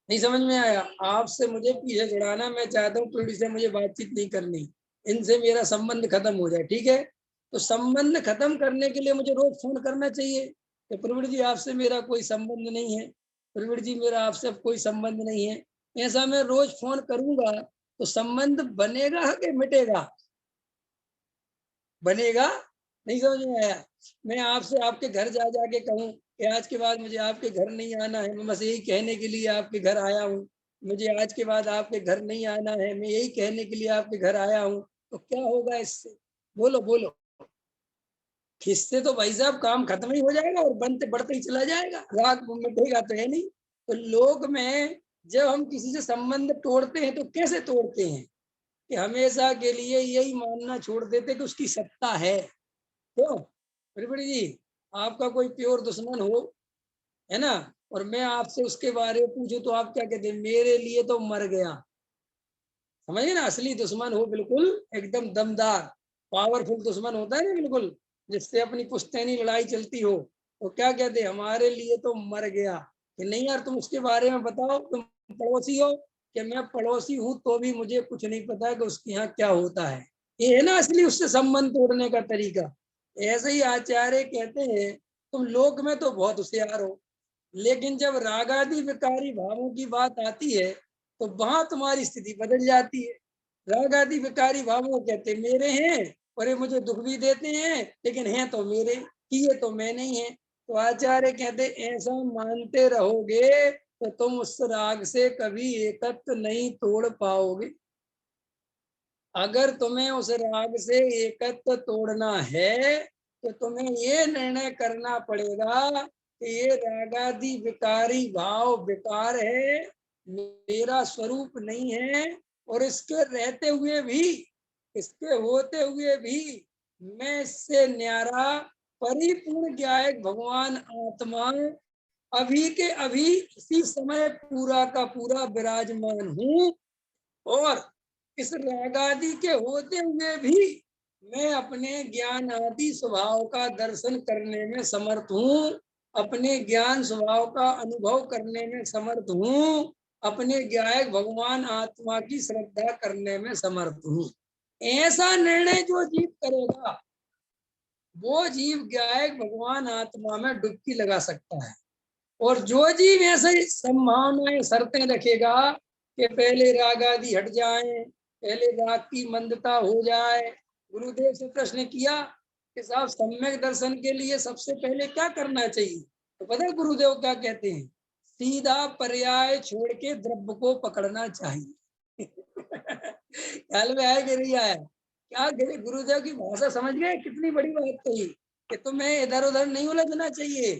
नहीं समझ में आया? आपसे मुझे पीछे छुड़ाना, मैं चाहता हूँ प्रवीण से मुझे बातचीत नहीं करनी, इनसे मेरा संबंध खत्म हो जाए, ठीक है? तो संबंध खत्म करने के लिए मुझे रोज फोन करना चाहिए कि प्रवीण जी आपसे मेरा कोई संबंध नहीं है, प्रवीण जी मेरा आपसे कोई संबंध नहीं है। ऐसा मैं रोज फोन करूंगा तो संबंध बनेगा कि मिटेगा? बनेगा। नहीं समझ में आया? मैं आपसे आपके घर जा जाके कहूँ कि आज के बाद मुझे आपके घर नहीं आना है, मैं बस यही कहने के लिए आपके घर आया हूँ, मुझे आज के बाद आपके घर नहीं आना है, मैं यही कहने के लिए आपके घर आया हूँ, तो क्या होगा इससे? बोलो बोलो। किससे तो भाई साहब काम खत्म ही हो जाएगा और बनते बढ़ते ही चला जाएगा, राग मिटेगा तो है नहीं। तो लोक में जब हम किसी से संबंध तोड़ते हैं तो कैसे तोड़ते हैं? कि हमेशा के लिए यही मानना छोड़ देते कि उसकी सत्ता है। तो त्रिपुरी जी, आपका कोई प्योर दुश्मन हो, है ना, और मैं आपसे उसके बारे में पूछूं तो आप क्या कहते हैं? मेरे लिए तो मर गया। समझिए ना, असली दुश्मन हो बिल्कुल एकदम दमदार पावरफुल दुश्मन होता है ना, बिल्कुल जिससे अपनी पुश्तैनी लड़ाई चलती हो, तो क्या कहते हैं? हमारे लिए तो मर गया। कि नहीं यार तुम उसके बारे में बताओ, तुम पड़ोसी हो। कि मैं पड़ोसी हूं तो भी मुझे कुछ नहीं पता है कि उसके यहाँ क्या होता है। ये है ना असली उससे संबंध तोड़ने का तरीका। ऐसे ही आचार्य कहते हैं तुम लोक में तो बहुत होशियार हो, लेकिन जब रागादि विकारी भावों की बात आती है तो वहां तुम्हारी स्थिति बदल जाती है। राग आदि विकारी भावों कहते मेरे हैं और ये मुझे दुख भी देते हैं, लेकिन हैं तो मेरे, किए तो मैं नहीं है। तो आचार्य कहते ऐसा मानते रहोगे तो तुम उस राग से कभी एकत्व नहीं तोड़ पाओगे। अगर तुम्हें उस राग से एकत्व तोड़ना है तो तुम्हें ये निर्णय करना पड़ेगा कि ये रागादि विकारी भाव विकार है, मेरा स्वरूप नहीं है, और इसके रहते हुए भी, इसके होते हुए भी मैं इससे न्यारा परिपूर्ण ज्ञायक भगवान आत्मा अभी के अभी इसी समय पूरा का पूरा विराजमान हूँ। और इस रागादि के होते हुए भी मैं अपने ज्ञान आदि स्वभाव का दर्शन करने में समर्थ हूँ, अपने ज्ञान स्वभाव का अनुभव करने में समर्थ हूँ, अपने ज्ञायक भगवान आत्मा की श्रद्धा करने में समर्थ हूँ। ऐसा निर्णय जो जीव करेगा वो जीव ज्ञायक भगवान आत्मा में डुबकी लगा सकता है। और जो जीव ऐसे संभावनाएं शर्तें रखेगा कि पहले राग आदि हट जाए, पहले राग की मंदता हो जाए। गुरुदेव से प्रश्न किया कि साहब सम्यक दर्शन के लिए सबसे पहले क्या करना चाहिए, तो पता है गुरुदेव क्या कहते हैं, सीधा पर्याय छोड़ के द्रव्य को पकड़ना चाहिए। ख्याल में आया कि नहीं आया? क्या गुरुदेव की भाषा समझ गए, कितनी बड़ी बात कही कि तुम्हें इधर उधर नहीं उलझना चाहिए,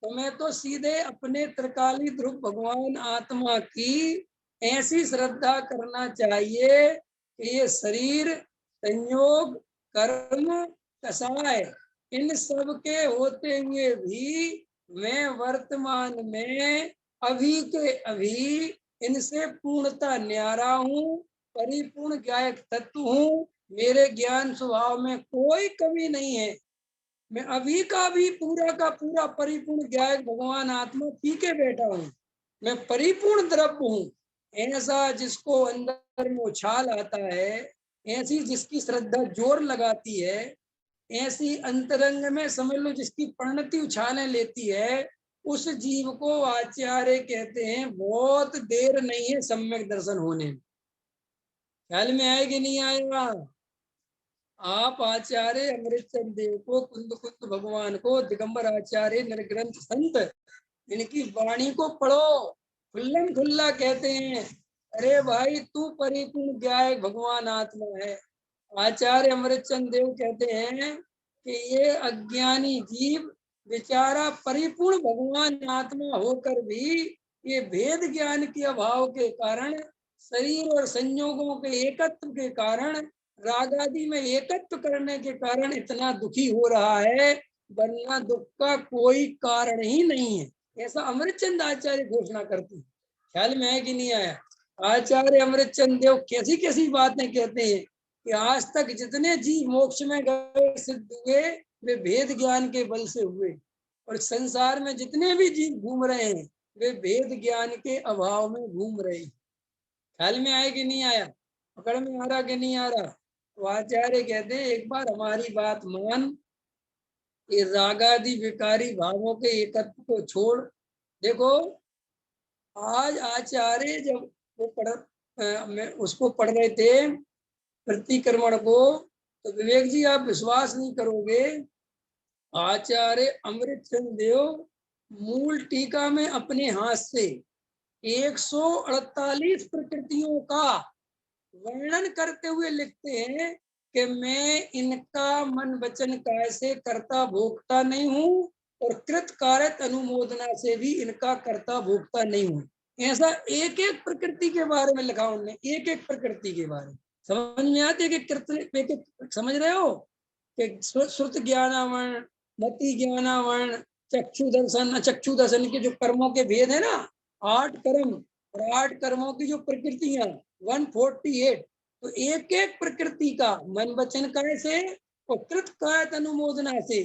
तुम्हें तो सीधे अपने त्रिकाली ध्रुव भगवान आत्मा की ऐसी श्रद्धा करना चाहिए कि ये शरीर, संयोग, कर्म, कसाय, इन सब के होते हुए भी मैं वर्तमान में अभी के अभी इनसे पूर्णता न्यारा हूँ, परिपूर्ण ज्ञायक तत्व हूँ, मेरे ज्ञान स्वभाव में कोई कमी नहीं है, मैं अभी का भी पूरा का पूरा परिपूर्ण ज्ञायक भगवान आत्मा पी के बैठा हूँ, मैं परिपूर्ण द्रव्य हूँ। ऐसा जिसको अंदर में उछाल आता है, ऐसी जिसकी श्रद्धा जोर लगाती है, ऐसी अंतरंग में समझ लो जिसकी परिणति उछाले लेती है, उस जीव को आचार्य कहते हैं बहुत देर नहीं है सम्यक दर्शन होने में। ख्याल में आए कि नहीं आएगा? आप आचार्य अमृतचंद देव को, कुंद कुंद भगवान को, दिगंबर आचार्य, निर्ग्रंथ संत, इनकी वाणी को पढ़ो, खुल्लम खुल्ला कहते हैं अरे भाई तू परिपूर्ण ज्ञायक भगवान आत्मा है। आचार्य अमृतचंद देव कहते हैं कि ये अज्ञानी जीव बेचारा परिपूर्ण भगवान आत्मा होकर भी ये भेद ज्ञान के अभाव के कारण, शरीर और संयोगों के एकत्व के कारण, राग आदि में एकत्व करने के कारण इतना दुखी हो रहा है, वरना दुख का कोई कारण ही नहीं है, ऐसा अमृतचंद आचार्य घोषणा करते हैं। ख्याल में है कि नहीं आया? आचार्य अमृतचंद देव कैसी कैसी बातें कहते हैं कि आज तक जितने जीव मोक्ष में गए सिद्ध हुए वे भेद ज्ञान के बल से हुए, और संसार में जितने भी जीव घूम रहे हैं वे भेद ज्ञान के अभाव में घूम रहे हैं। ख्याल में आया कि नहीं आया? पकड़ में आ रहा कि नहीं आ रहा? तो आचार्य कहते हैं एक बार हमारी बात मान, ये रागादि विकारी भावों के एकत्व को छोड़। देखो आज आचार्य जब वो मैं उसको पढ़ रहे थे प्रतिक्रमण को, तो विवेक जी आप विश्वास नहीं करोगे, आचार्य अमृतचंद देव मूल टीका में अपने हाथ से 148 प्रकृतियों का वर्णन करते हुए लिखते हैं कि मैं इनका मन वचन काय से कर्ता भोक्ता नहीं हूँ, और कृत कारक अनुमोदना से भी इनका कर्ता भोक्ता नहीं हूँ। ऐसा एक एक प्रकृति के बारे में लिखा उन्होंने, एक एक प्रकृति के बारे में। समझ में आती है कि समझ रहे हो कि श्रुत ज्ञानावरण, मति ज्ञानावरण, चक्षु दर्शन, अचक्षु दर्शन के जो कर्मों के भेद है ना, 8 कर्म और 8 कर्मों की जो प्रकृतियां 148, तो एक एक प्रकृति का मन वचन काय से और कृत कायत अनुमोदना से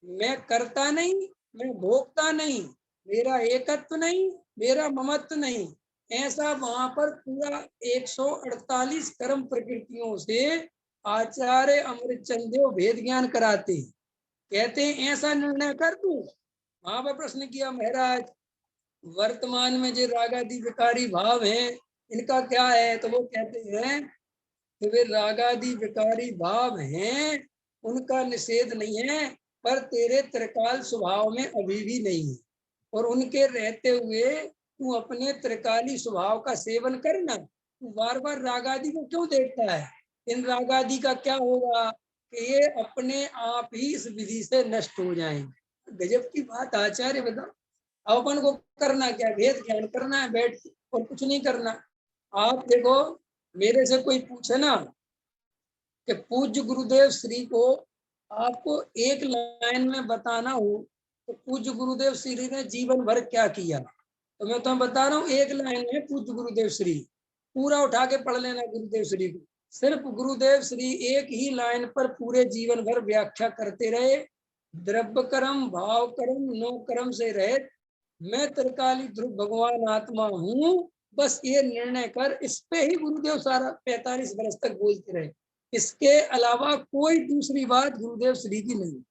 मैं करता नहीं, मैं भोगता नहीं, मेरा एकत्व नहीं, मेरा ममत्व नहीं, ऐसा वहां पर पूरा 148 कर्म प्रकृतियों से आचार्य अमृतचंद देव भेद ज्ञान कराते हैं। कहते हैं ऐसा निर्णय कर दूं। वहां पर प्रश्न किया महाराज वर्तमान में जो रागादि विकारी भाव हैं इनका क्या है, तो वो कहते हैं तो वे रागादि विकारी भाव हैं, उनका निषेध नहीं है, पर तेरे त्रिकाल स्वभाव में अभी भी नहीं है। और उनके रहते हुए तू अपने त्रिकाली स्वभाव का सेवन करना। तू बार बार रागादि को क्यों देखता है? इन रागादि का क्या होगा कि ये अपने आप ही इस विधि से नष्ट हो जाएंगे। गजब की बात आचार्य बताओ। अब अपन को करना क्या? वेद ज्ञान करना है बैठ के, और कुछ नहीं करना। आप देखो, मेरे से कोई पूछे ना कि पूज्य गुरुदेव श्री को आपको एक लाइन में बताना हो तो पूज्य गुरुदेव श्री ने जीवन भर क्या किया, तो मैं तुम्हें बता रहा हूँ, एक लाइन है पूज्य गुरुदेव श्री, पूरा उठा के पढ़ लेना गुरुदेव श्री को। सिर्फ गुरुदेव श्री एक ही लाइन पर पूरे जीवन भर व्याख्या करते रहे, द्रव्य कर्म भाव कर्म नो कर्म से रहित मैं त्रिकाली ध्रुव भगवान आत्मा हूँ, बस ये निर्णय कर। इस पे ही गुरुदेव सारा 45 वर्ष तक बोलते रहे। इसके अलावा कोई दूसरी बात गुरुदेव श्री की नहीं।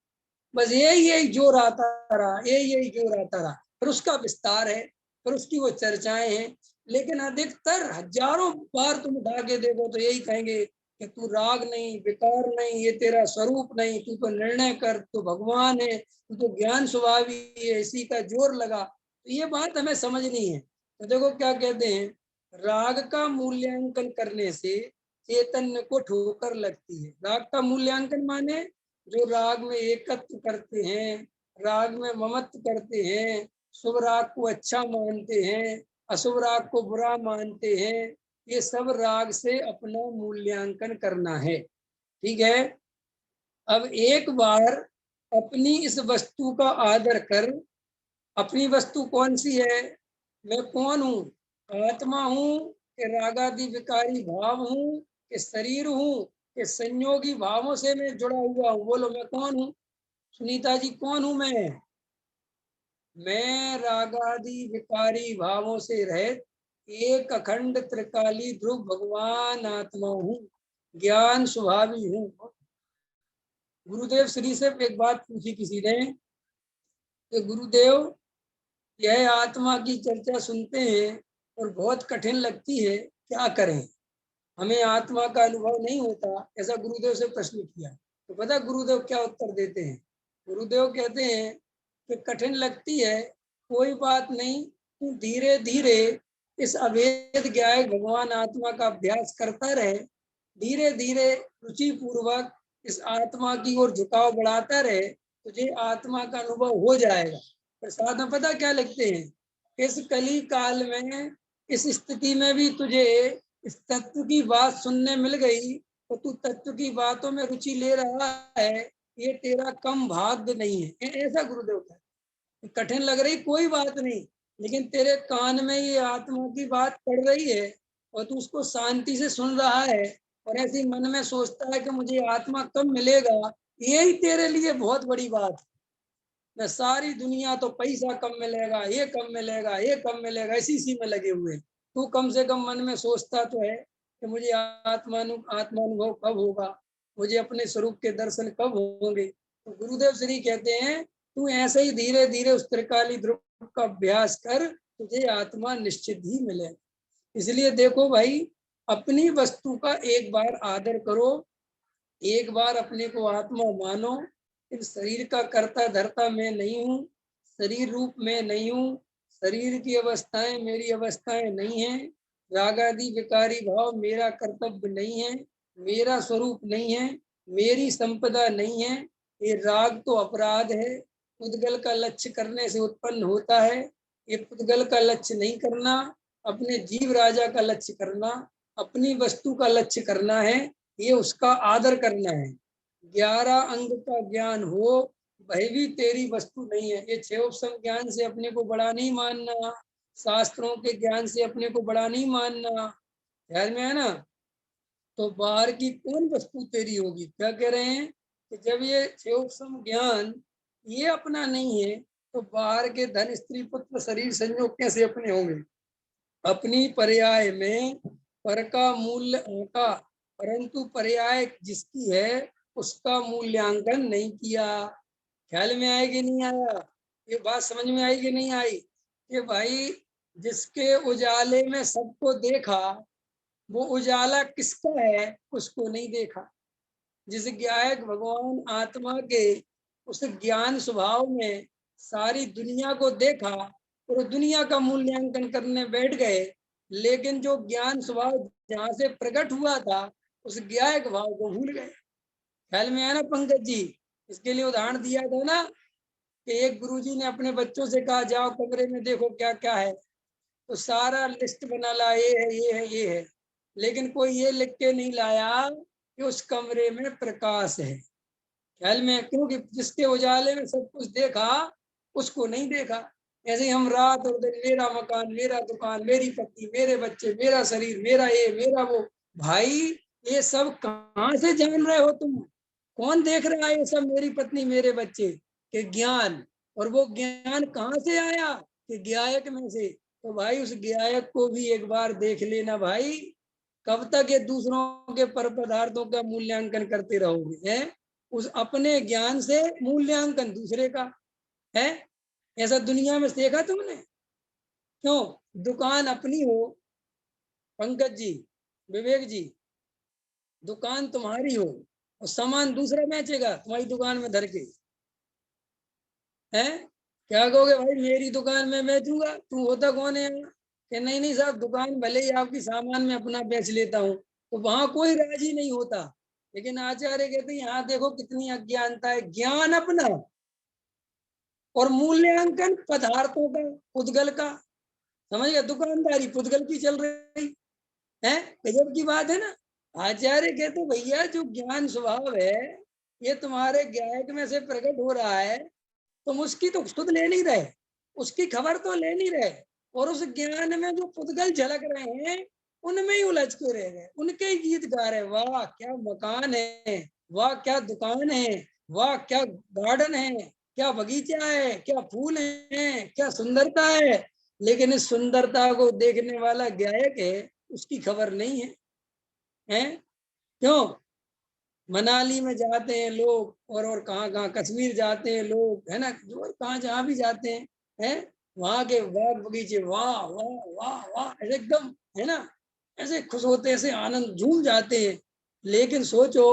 बस यही जोर आता रहा, यही जोर आता रहा। फिर उसका विस्तार है, फिर उसकी वो चर्चाएं हैं, लेकिन अधिकतर हजारों बार तुम उठा के देखो तो यही कहेंगे कि तू राग नहीं, विकार नहीं, ये तेरा स्वरूप नहीं, तू तो निर्णय कर, तू भगवान है, तू तो ज्ञान स्वभावी है, इसी का जोर लगा। तो ये बात हमें समझनी है। तो देखो क्या कहते हैं, राग का मूल्यांकन करने से चैतन्य को ठोकर लगती है। राग का मूल्यांकन माने जो राग में एकत्व करते हैं, राग में ममत्व करते हैं, शुभ राग को अच्छा मानते हैं, अशुभ राग को बुरा मानते हैं, ये सब राग से अपना मूल्यांकन करना है। ठीक है। अब एक बार अपनी इस वस्तु का आदर कर। अपनी वस्तु कौन सी है? मैं कौन हूँ? आत्मा हूँ कि रागादि विकारी भाव हूँ कि शरीर हूँ कि संयोगी भावों से मैं जुड़ा हुआ हूँ? बोलो मैं कौन हूँ? सुनीता जी कौन हूँ मैं रागादि विकारी भावों से रहित एक अखंड त्रिकाली ध्रुव भगवान आत्मा हूँ, ज्ञान स्वभावी हूँ। गुरुदेव श्री से एक बात पूछी किसी ने कि गुरुदेव यह आत्मा की चर्चा सुनते हैं और बहुत कठिन लगती है, क्या करें? हमें आत्मा का अनुभव नहीं होता, ऐसा गुरुदेव से प्रश्न किया। तो पता गुरुदेव क्या उत्तर देते हैं? गुरुदेव कहते हैं कि कठिन लगती है, कोई बात नहीं, तू धीरे धीरे इस अभेद ज्ञायक भगवान आत्मा का अभ्यास करता रहे, धीरे धीरे रुचि पूर्वक इस आत्मा की ओर झुकाव बढ़ाता रहे, तुझे आत्मा का अनुभव हो जाएगा। प्रसाद में पता क्या लिखते हैं? इस कली काल में इस स्थिति में भी तुझे इस तत्व की बात सुनने मिल गई तो तू तत्व की बातों में रुचि ले रहा है, ये तेरा कम भाग्य नहीं है। ऐसा गुरुदेव कहते। कठिन लग रही कोई बात नहीं, लेकिन तेरे कान में ये आत्मा की बात पड़ रही है और तू उसको शांति से सुन रहा है और ऐसी मन में सोचता है कि मुझे आत्मा कब मिलेगा, यही तेरे लिए बहुत बड़ी बात है। न सारी दुनिया तो पैसा कब मिलेगा, ये कब मिलेगा, ये कब मिलेगा, इसी में लगे हुए। तू कम से कम मन में सोचता तो है कि मुझे आत्मानुभव कब होगा, मुझे अपने स्वरूप के दर्शन कब होंगे। तो गुरुदेव श्री कहते हैं तू ऐसे ही धीरे धीरे उस त्रिकाली ध्रुव का अभ्यास कर, तुझे आत्मा निश्चित ही मिले। इसलिए देखो भाई, अपनी वस्तु का एक बार आदर करो, एक बार अपने को आत्मा मानो। इन शरीर का कर्ता धर्ता मैं नहीं हूँ, शरीर रूप में नहीं हूँ, शरीर की अवस्थाएं मेरी अवस्थाएं नहीं है, रागादि विकारी भाव मेरा कर्तव्य नहीं है, मेरा स्वरूप नहीं है, मेरी संपदा नहीं है। ये राग तो अपराध है, पुद्गल का लक्ष्य करने से उत्पन्न होता है। ये पुद्गल का लक्ष्य नहीं करना, अपने जीव राजा का लक्ष्य करना, अपनी वस्तु का लक्ष्य करना है, ये उसका आदर करना है। 11 अंग का ज्ञान हो, वह भी तेरी वस्तु नहीं है। ये 6 उपसम ज्ञान से अपने को बड़ा नहीं मानना, शास्त्रों के ज्ञान से अपने को बड़ा नहीं मानना, ध्यान में है ना? तो बाहर की कौन वस्तु तेरी होगी? क्या कह रहे हैं कि जब ये 6 उपसम ज्ञान ये अपना नहीं है तो बाहर के धन स्त्री पुत्र शरीर संयोग कैसे अपने होंगे? अपनी पर्याय में पर का मूल्य आंका, परंतु पर्याय जिसकी है उसका मूल्यांकन नहीं किया। ख्याल में आएगी नहीं आया? ये बात समझ में आई कि नहीं आई? कि भाई जिसके उजाले में सबको देखा, वो उजाला किसका है उसको नहीं देखा। जिस ज्ञायक भगवान आत्मा के उस ज्ञान स्वभाव में सारी दुनिया को देखा और दुनिया का मूल्यांकन करने बैठ गए, लेकिन जो ज्ञान स्वभाव जहां से प्रकट हुआ था उस ज्ञायक भाव को भूल गए। ख्याल में है ना पंकज जी? इसके लिए उदाहरण दिया था ना कि एक गुरुजी ने अपने बच्चों से कहा जाओ कमरे में देखो क्या क्या है, तो सारा लिस्ट बना ला, ये है ये है ये है, लेकिन कोई ये लिख के नहीं लाया कि उस कमरे में प्रकाश है। ख्याल में? क्योंकि जिसके उजाले में सब कुछ देखा उसको नहीं देखा। ऐसे ही हम रात और दिन मेरा मकान, मेरा दुकान, मेरी पत्नी, मेरे बच्चे, मेरा शरीर, मेरा ये मेरा वो। भाई ये सब कहाँ से जान रहे हो तुम? कौन देख रहा है ये सब? मेरी पत्नी मेरे बच्चे के ज्ञान। और वो ज्ञान कहाँ से आया? कि ज्ञायक में से। तो भाई उस ज्ञायक को भी एक बार देख लेना भाई। कब तक ये दूसरों के पर पदार्थों का मूल्यांकन करते रहोगे? हैं? उस अपने ज्ञान से मूल्यांकन दूसरे का है। ऐसा दुनिया में देखा तुमने? क्यों? दुकान अपनी हो पंकज जी, विवेक जी, दुकान तुम्हारी हो और सामान दूसरा बेचेगा तुम्हारी दुकान में धर के, है? क्या कहोगे? भाई मेरी दुकान में बेचूंगा, तू होता कौन है? कि नहीं नहीं साहब, दुकान भले ही आपकी सामान में अपना बेच लेता हूँ। तो वहां कोई राजी नहीं होता। लेकिन आचार्य कहते हैं यहाँ देखो कितनी अज्ञानता है। ज्ञान अपना और मूल्यांकन पदार्थों का, पुद्गल का। समझ गया? दुकानदारी पुद्गल की चल रही है। गजब की बात है ना। आचार्य कहते भैया जो ज्ञान स्वभाव है ये तुम्हारे ज्ञायक में से प्रकट हो रहा है, तुम उसकी तो खुद ले नहीं रहे, उसकी खबर तो ले नहीं रहे, और उस ज्ञान में जो पुद्गल झलक रहे हैं उनमें ही उलझ के रह गए, उनके ही गीत गा रहे। वाह क्या मकान है, वाह क्या दुकान है, वाह क्या गार्डन है, क्या बगीचा है, क्या फूल है, क्या सुंदरता है। लेकिन इस सुंदरता को देखने वाला गायक है उसकी खबर नहीं है। हैं? क्यों? मनाली में जाते हैं लोग और कहाँ कश्मीर जाते हैं लोग, है ना, जो कहाँ जहाँ भी जाते हैं वहां के बाग बगीचे, वाह वाह वाह वाह, ऐसे एकदम, है ना, ऐसे खुश होते, ऐसे आनंद झूम जाते हैं। लेकिन सोचो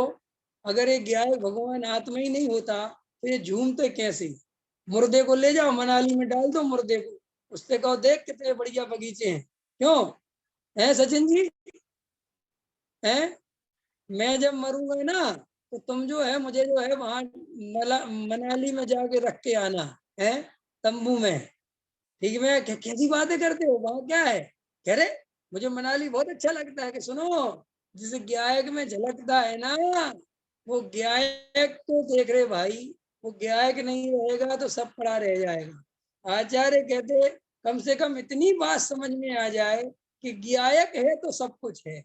अगर ये ज्ञाय भगवान आत्मा ही नहीं होता तो ये झूमते कैसे? मुर्दे को ले जाओ मनाली में डाल दो मुर्दे को, उससे कहो देख कितने बढ़िया बगीचे हैं। क्यों? है सचिन जी? है? मैं जब मरूंगा ना तो तुम जो है मुझे जो है वहां मनाली में जाके रख के आना है, तंबू में। ठीक है? कैसी बातें करते हो? वहां क्या है? कह रहे मुझे मनाली बहुत अच्छा लगता है। कि सुनो, जिस गायक में झलकता है ना वो गायक को देख रहे भाई। वो गायक नहीं रहेगा तो सब पड़ा रह जाएगा। आचार्य कहते कम से कम इतनी बात समझ में आ जाए कि गायक है तो सब कुछ है,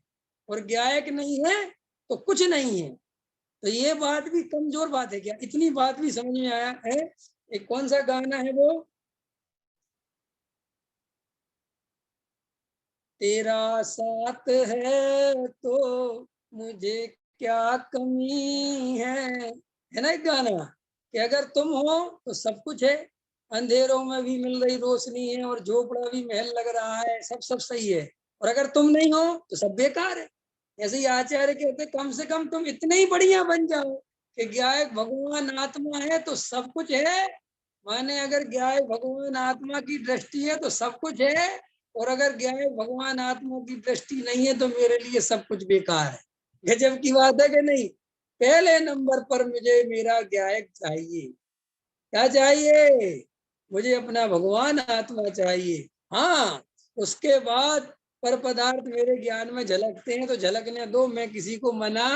और गायक नहीं है तो कुछ नहीं है। तो ये बात भी कमजोर बात है क्या? इतनी बात भी समझ में आया है। एक कौन सा गाना है वो? तेरा साथ है तो मुझे क्या कमी है ना एक गाना, कि अगर तुम हो तो सब कुछ है, अंधेरों में भी मिल रही रोशनी है, और झोपड़ा भी महल लग रहा है, सब सब सही है, और अगर तुम नहीं हो तो सब बेकार है। ऐसे ही आचार्य कहते कम से कम तुम इतने ही बढ़िया बन जाओ कि गायक भगवान आत्मा है तो सब कुछ है। माने अगर गायक भगवान आत्मा की दृष्टि है तो सब कुछ है, और अगर गायक भगवान आत्मा की दृष्टि नहीं है तो मेरे लिए सब कुछ बेकार है। गजब की बात है कि नहीं? पहले नंबर पर मुझे मेरा गायक चाहिए। क्या चाहिए? मुझे अपना भगवान आत्मा चाहिए। हाँ, उसके बाद पर पदार्थ मेरे ज्ञान में झलकते हैं तो झलकने दो, मैं किसी को मना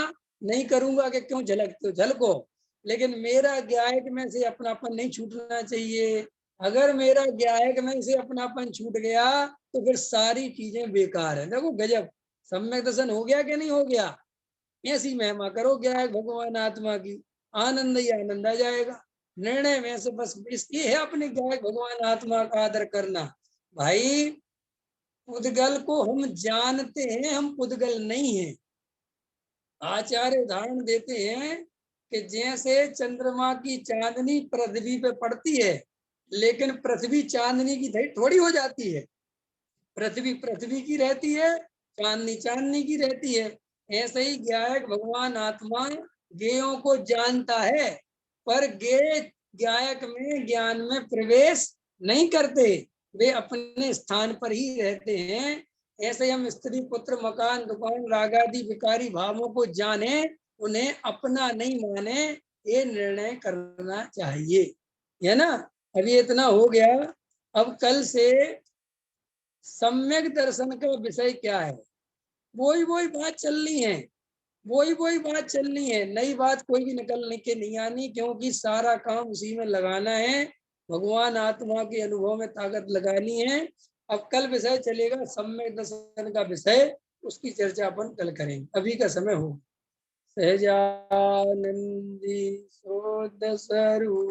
नहीं करूंगा कि क्यों झलकते हो, झलको। लेकिन मेरा गायक में से अपनापन नहीं छूटना चाहिए। अगर मेरा गायक में से अपनापन छूट गया तो फिर सारी चीजें बेकार है। देखो गजब, सम्यक दर्शन हो गया कि नहीं हो गया? ऐसी महिमा करो गायक भगवान आत्मा की, आनंद ही आनंद आ जाएगा। निर्णय में से बस ये है अपने गायक भगवान आत्मा का आदर करना। भाई पुद्गल को हम जानते हैं, हम पुद्गल नहीं है। आचार्य उदाहरण देते हैं कि जैसे चंद्रमा की चांदनी पृथ्वी पे पड़ती है, लेकिन पृथ्वी चांदनी की थोड़ी हो जाती है। पृथ्वी पृथ्वी की रहती है, चांदनी चांदनी की रहती है। ऐसे ही गायक भगवान आत्मा गेयों को जानता है, पर गे गायक में ज्ञान में प्रवेश नहीं करते, वे अपने स्थान पर ही रहते हैं। ऐसे हम स्त्री पुत्र मकान दुकान राग आदि विकारी भावों को जाने, उन्हें अपना नहीं माने, ये निर्णय करना चाहिए, है ना। अभी इतना हो गया। अब कल से सम्यक दर्शन का विषय क्या है, वही वही बात चलनी है, वही बात चलनी है, नई बात कोई भी निकलने के नहीं आनी, क्योंकि सारा काम उसी में लगाना है, भगवान आत्मा के अनुभव में ताकत लगानी है। अब कल विषय चलेगा सम्यक दर्शन का विषय, उसकी चर्चा अपन कल करेंगे। अभी का समय हो। सहजानंदी सोद स्वरूप